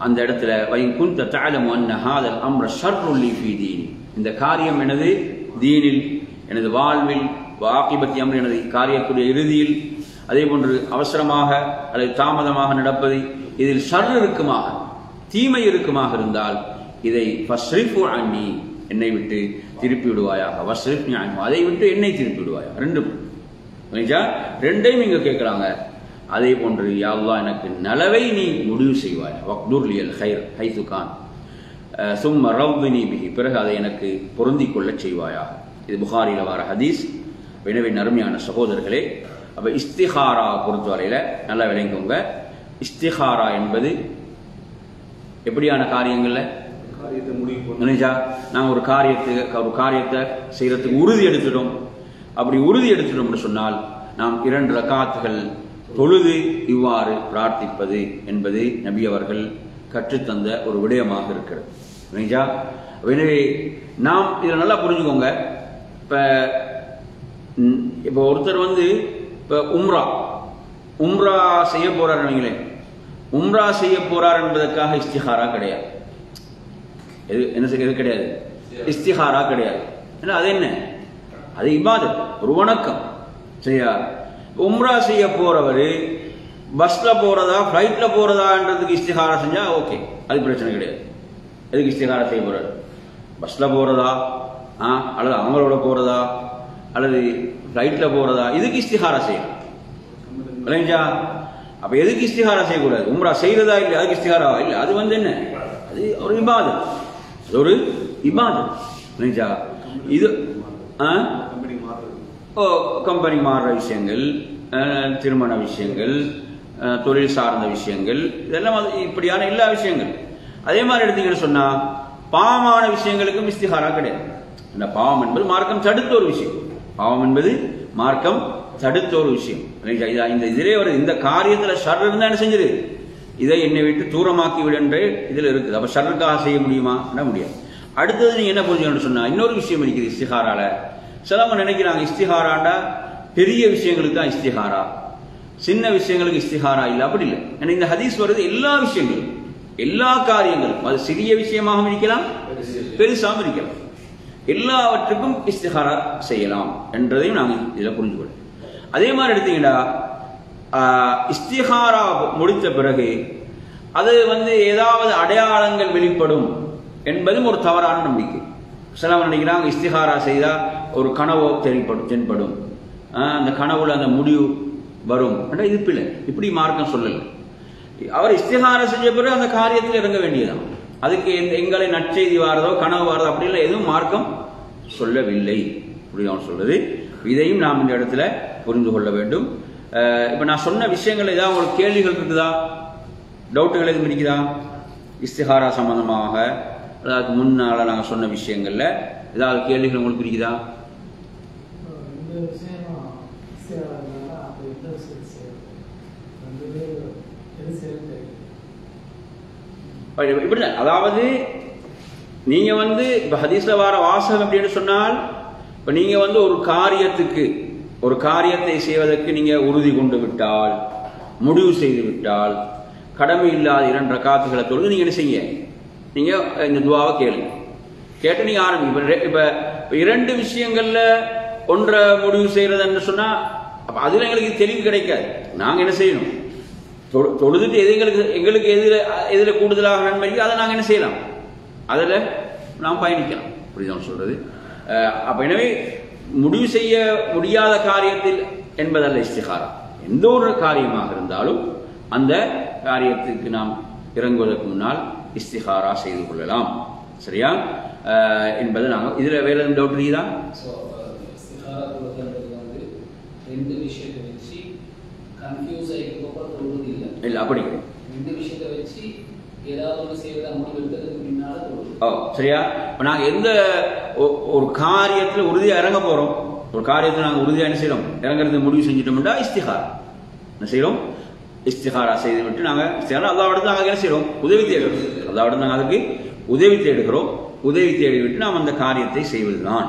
அந்த இடத்துல வயின் குன்த தஅலமு அன்ன ஹாதல் அம்ர ஷர்ருல் லீ ஃபீ தீனி, இந்த காரியம் எனது தீனில், எனது வாழ்வில், வாகிபத்தி அம்ர், எனது காரியத்துடைய இறுதியில், அதே போன்று அவசரமாக அல்லது தாமதமாக நடப்பது, இதில் ஷர் இருக்குமாக, தீமை இருக்குமாக இருந்தால் இதை ஃபஸ்ரிஃபு அன்னி, என்னை விட்டு திருப்பி விடுவாயாக. வஸ்ரிஃப்னி அன்ஹு, அதை விட்டு என்னை திருப்பி விடுவாயாக. ரெண்டையும் இங்க கேட்கிறாங்க. அதே போன்று யா அல்லாஹ், எனக்கு நலவை நீ முடிவு செய்வாய். வக்துர் லியல் கைர் ஹைது கான் சும்ம ரவ்வினி பிஹி, பிறகு அதை எனக்கு பொருந்திக் கொள்ள செய்வாயாக. இது புகாரில வர ஹதீஸ். எனவே அருமையான சகோதரர்களே, அப்ப இஸ்திகாரா பொறுத்தவரையில நல்லா விளங்குங்க. இஸ்திகாரா என்பது எப்படியான காரியங்கள்ல நாங்கள் ஒரு காரியத்தை செய்யறதுக்கு உறுதி எடுத்துட்டோம். அப்படி உறுதி எடுத்துட்டோம் சொன்னால் நாம் 2 ரக்காத்துகள் தொழுது இவ்வாறு பிரார்த்திப்பது என்பது நபி அவர்கள் கற்றுத்தந்த ஒரு விடயமாக இருக்கிறது. எனவே நாம் இதை நல்லா புரிஞ்சுக்கோங்க. இப்போ ஒருத்தர் இப்போ உம்ரா செய்ய போறார் வைங்களேன். உம்ரா செய்ய போறார் என்பதற்காக இஸ்திஹாரா கிடையாது. எது கிடையாது? இஸ்திஹாரா கிடையாது. அது என்ன? அது இபாதத், ஒரு வணக்கம். சரியா? உம்ரா செய்ய போறவர் பஸ்ல போறதா ஃபிளைட்ல போறதான்றதுக்கு இஸ்திஹாரா செஞ்சா ஓகே, அது பிரச்சனை கிடையாது. எதுக்கு இஸ்திஹாரா செய்ய போறாரு? பஸ்ல போறதா அல்லது அவங்களோட போறதா அல்லது ஃபிளைட்ல போறதா, இதுக்கு இஸ்திஹாரா செய்யணும். இல்லைங்களா? அப்ப எதுக்கு இஸ்திஹாரா செய்யக்கூடாது? உம்ரா செய்யறதா இல்லை, அதுக்கு இஸ்திஹாரா இல்லை. அது என்ன? அது ஒரு இபாதத், அது ஒரு இபாதத். இல்லைங்களா? இது கம்பெனி மாறுற விஷயங்கள், திருமண விஷயங்கள், தொழில் சார்ந்த விஷயங்கள், இதெல்லாம் இப்படியான எல்லா விஷயங்கள். அதே மாதிரி எடுத்தீங்கன்னு சொன்னா பாவமான விஷயங்களுக்கும் இஸ்திஹாரா கிடையாது. இந்த பாவம் என்பது மார்க்கம் தடுத்த ஒரு விஷயம். பாவம் என்பது மார்க்கம் தடுத்த ஒரு விஷயம். இந்த இதிலே வருது, இந்த காரியத்தில் ஷர் இருந்தா என்ன செஞ்சது, இதை என்னை விட்டு தூரமாக்கி விடுன்ற இதுல இருக்குது. அப்ப ஷர்ருக்காக செய்ய முடியுமா? முடியாது. அடுத்தது நீங்க என்ன புரிஞ்சுக்கணும்னு சொன்னா இன்னொரு விஷயம் இருக்குது இஸ்திஹாரால. சிலவங்க நினைக்கிறாங்க இஸ்திஹாராண்டா பெரிய விஷயங்களுக்கு தான் இஸ்திஹாரா, சின்ன விஷயங்களுக்கு இஸ்திஹாரா இல்லை. அப்படி இல்லை. ஏன்னா இந்த ஹதீஸ் வருது எல்லா விஷயங்களும், எல்லா காரியங்களும், அது சிறிய விஷயமாகவும் இருக்கலாம், பெருசாகவும் இருக்கலாம், எல்லாவற்றுக்கும் இஸ்திஹாரா செய்யலாம் என்றதையும் நாங்கள் இதில் புரிஞ்சுக்கணும். அதே மாதிரி எடுத்தீங்கன்னா இஸ்திஹாரா முடித்த பிறகு அது ஏதாவது அடையாளங்கள் வெளிப்படும் என்பதும் ஒரு தவறான நம்பிக்கை. சிலவங்க நினைக்கிறாங்க இஸ்திஹாரா செய்தா ஒரு கனவோ தென்படும், அந்த கனவுல அந்த முடிவு வரும். இது பிள்ளை, இப்படி மார்க்கம் சொல்லலை. அவர் இஸ்திஹாரா செஞ்ச பிறகு அந்த காரியத்தில் இறங்க வேண்டியதான். அதுக்கு எங்களை நற்செய்தி வாரதோ கனவு வாரதோ அப்படிலாம் எதுவும் மார்க்கம் சொல்லவில்லை. அப்படின்னு சொல்றது. இதையும் நாம் இந்த இடத்துல புரிந்து கொள்ள வேண்டும். இப்ப நான் சொன்ன விஷயங்கள் ஏதாவது உங்களுக்கு கேள்விகள் இருக்குதா, டவுட்டுகள் எதுவும் இருக்குதா? இஸ்திஹாரா சம்பந்தமாக அதாவது முன்னால நாங்கள் சொன்ன விஷயங்கள்ல ஏதாவது கேள்விகள் உங்களுக்கு இருக்குதா? இப்படிதான். அதாவது நீங்க இப்ப ஹதீஸ்ல வார வாசகம் அப்படின்னு சொன்னால், இப்ப நீங்க ஒரு காரியத்தை செய்வதற்கு நீங்க உறுதி கொண்டு விட்டால், முடிவு செய்து விட்டால், கடமை இல்லாத 2 ரக்காத்துகளை தொழுது நீங்க என்ன செய்ய, நீங்க இந்த துவாவை கேட்டு நீங்க ஆரம்பிங்க. இப்ப 2 விஷயங்கள்ல ஒன்றை முடிவு செய்யறதுன்னு சொன்னா அதுல எங்களுக்கு தெளிவு கிடைக்காது. நாங்க என்ன செய்யணும், தொழுதுட்டு எங்களுக்கு எதுல கூடுதலாக நன்மைக்கு அதை நாங்க என்ன செய்யலாம், அதில் நாம் பயணிக்கலாம். புரியுதான் சொல்றது? அப்ப எனவே முடிவு செய்ய முடியாத காரியத்தில் என்பதல்ல இஸ்திஹாரா. எந்த ஒரு காரியமாக இருந்தாலும் அந்த காரியத்துக்கு நாம் இறங்குவதற்கு முன்னால் இஸ்திஹாரா செய்து கொள்ளலாம். சரியா என்பது நாங்கள் இதுல வேற எதுவும் டவுட் இருக்குதா? இல்ல அப்படி சரியா. நாங்க எந்த ஒரு காரியத்தில் உறுதியா இறங்க போறோம், ஒரு காரியத்தில் நாங்க உறுதியா என்ன செய்யறோம், இறங்குறது முடிவு செஞ்சிட்டோம்னா இஸ்திஹாரா என்ன செய்யறோம், இஸ்திஹாரா செய்து விட்டு நாங்க அல்லாஹ்விடத்துல நாங்க என்ன செய்யறோம், உதவி தேடுறோம். அல்லாஹ்விடத்துல நாங்க அதுக்கு உதவி தேடுகிறோம். உதவி தேடிவிட்டு நாம் அந்த காரியத்தை செய்வதுதான்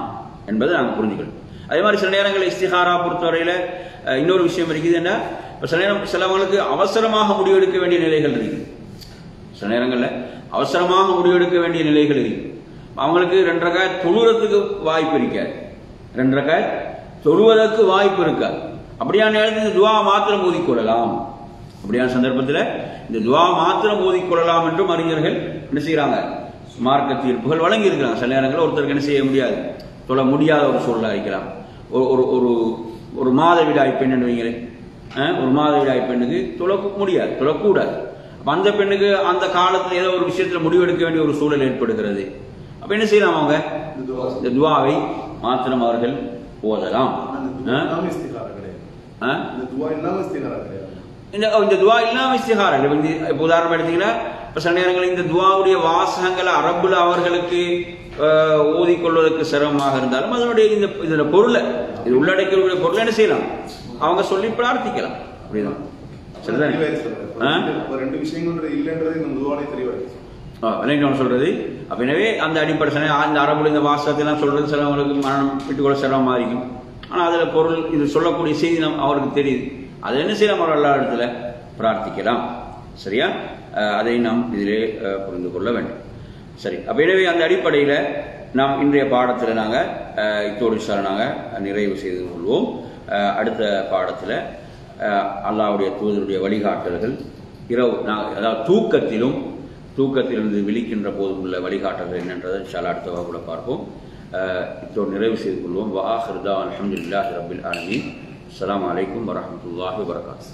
என்பதை நாங்கள் புரிஞ்சுக்கணும். அதே மாதிரி சில நேரங்களில் இஸ்திஹாரா பொறுத்தவரையில இன்னொரு விஷயம் இருக்குது. என்ன, சில நேரம் சிலவங்களுக்கு அவசரமாக முடிவெடுக்க வேண்டிய நிலைகள் இருக்கு. சில நேரங்களில் அவசரமாக முடிவெடுக்க வேண்டிய நிலைகள் இருக்கு. அவங்களுக்கு 2 ரக்காத் தொழுவதற்கு வாய்ப்பு இருக்காது, 2 ரக்காத் தொழுவதற்கு வாய்ப்பு இருக்காது. அப்படியான நேரத்தில் இந்த துவா மாத்திரம் ஓதிக்கொள்ளலாம். அப்படியான சந்தர்ப்பத்தில் இந்த துவா மாத்திரம் ஓதிக்கொள்ளலாம் என்றும் அறிஞர்கள் என்ன செய்யறாங்க, மார்க்க தீர்ப்புகள் வழங்கி இருக்கிறாங்க. சில நேரங்களில் ஒருத்தருக்கு என்ன செய்ய முடியாது, தொழ முடியாத ஒரு சூழலாக இருக்கலாம். ஒரு மாதவிடாய் பெண் வைங்களேன், ஒரு மாதவிடாய் பெண்ணுக்கு முடியாது, தொழக்கூடாது. அந்த பெண்ணுக்கு அந்த காலத்தில் ஏதோ ஒரு விஷயத்தில் முடிவெடுக்க வேண்டிய ஒரு சூழல் ஏற்படுகிறது. அப்ப என்ன செய்யலாம், அவங்க இந்த துவாவை மாத்திரம் அவர்கள் ஓதலாம். இந்த துவா இல்லாம இஸ்திஹாரா. இப்ப உதாரணம் எடுத்தீங்கன்னா, இப்ப சில நேரங்களில் இந்த துவாவுடைய வாசகங்களை அரபுல அவர்களுக்கு ஓதிக்கொள்வதற்கு சிரமமாக இருந்தாலும் அதனுடைய இந்த பொருளை, இது உள்ளடக்கிய பொருளை என்ன செய்யலாம், அவங்க சொல்லி பிரார்த்திக்கலாம். அப்படிதான் சரிதானே? ரெண்டு விஷயங்கள் இல்லைன்றது இந்த துவாலே தெளிவாயிடுச்சு. சொல்றது. அப்ப எனவே அந்த அடிப்படை இந்த அரபுல இந்த வாசகத்தெல்லாம் சொல்றது சிலவங்களுக்கு மனம் விட்டுக்கொள்ள சிரமமா இருக்கும். ஆனா அதுல பொருள் இது சொல்லக்கூடிய செய்தி அவருக்கு தெரியுது. அது என்ன செய்யலாம், அவர் எல்லா இடத்துல பிரார்த்திக்கலாம். சரியா? அதை நாம் இதிலே புரிந்து கொள்ள வேண்டும். சரி, அப்ப எனவே அந்த அடிப்படையில நாம் இன்றைய பாடத்தில் நாங்கள் இத்தோடு நாங்கள் நிறைவு செய்து கொள்வோம். அடுத்த பாடத்தில் அல்லாஹ்வுடைய தூதருடைய வழிகாட்டல்கள் இரவு நாங்கள் அதாவது தூக்கத்திலிருந்து விழிக்கின்ற போதும் உள்ள வழிகாட்டல்கள் என்னன்றதை இன்ஷால்லா அடுத்த வகுப்புல பார்ப்போம். இத்தோடு நிறைவு செய்து கொள்வோம். வஆகிரு தஅவானா அல்ஹம்துலில்லாஹி ரப்பில் ஆலமீன். அஸ்ஸலாமு அலைக்கும் வரஹ்மத்துல்லாஹி வபரகாத்துஹு.